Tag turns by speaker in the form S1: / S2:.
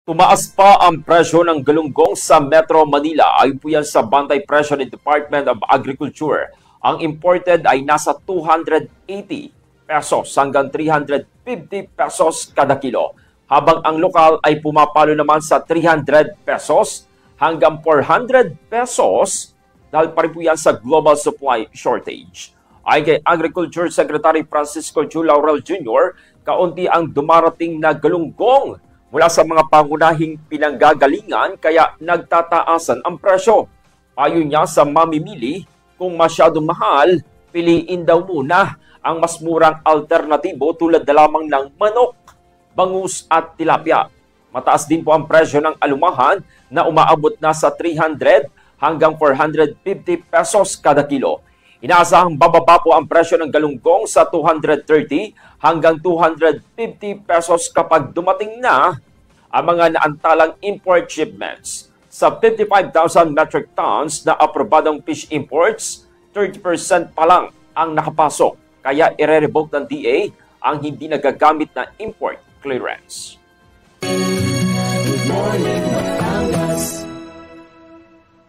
S1: Tumaas pa ang presyo ng galunggong sa Metro Manila. Ayon po yan sa bantay presyo ng Department of Agriculture. Ang imported ay nasa 280 pesos hanggang 350 pesos kada kilo. Habang ang lokal ay pumapalo naman sa 300 pesos hanggang 400 pesos dahil pa rin po yan sa global supply shortage. Ayon kay Agriculture Secretary Francisco Chu Laurel Jr., kaunti ang dumarating na galunggong mula sa mga pangunahing pinanggagalingan kaya nagtataasan ang presyo. Ayon niya sa mamimili, kung masyadong mahal, piliin daw muna ang mas murang alternatibo tulad na lamang ng manok, bangus at tilapia. Mataas din po ang presyo ng alumahan na umaabot na sa 300 hanggang 450 pesos kada kilo. Inaasahang bababa po ang presyo ng galunggong sa 230 hanggang 250 pesos kapag dumating na ang mga naantalang import shipments. Sa 55,000 metric tons na aprobadong fish imports, 30% pa lang ang nakapasok. Kaya ire-revoke ng DA ang hindi nagagamit na import clearance.
S2: Good morning.